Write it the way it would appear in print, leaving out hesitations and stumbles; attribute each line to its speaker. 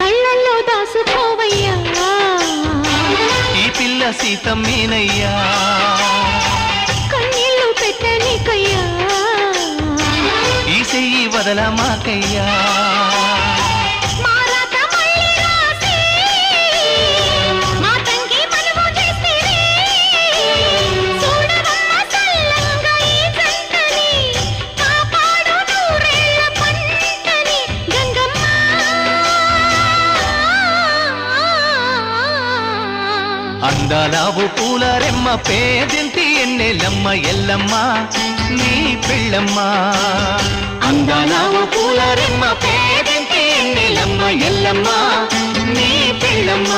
Speaker 1: కళ్ళల్లో దాసుకోవయ్యా
Speaker 2: ఈ పిల్ల సీతమ్మేనయ్యా
Speaker 1: కన్నీళ్ళు పెట్టనికయ్యా
Speaker 2: ఈ చెయ్యి వదలమాకయ్యా అందాలావు పూల రెమ్మ పేదింటి ఎన్నెలమ్మ ఎల్లమ్మ నీ పెళ్ళమ్మ అందాలావు పూల రెమ్మ పేదింటి ఎన్నెలమ్మ ఎల్లమ్మ నీ పెళ్ళమ్మ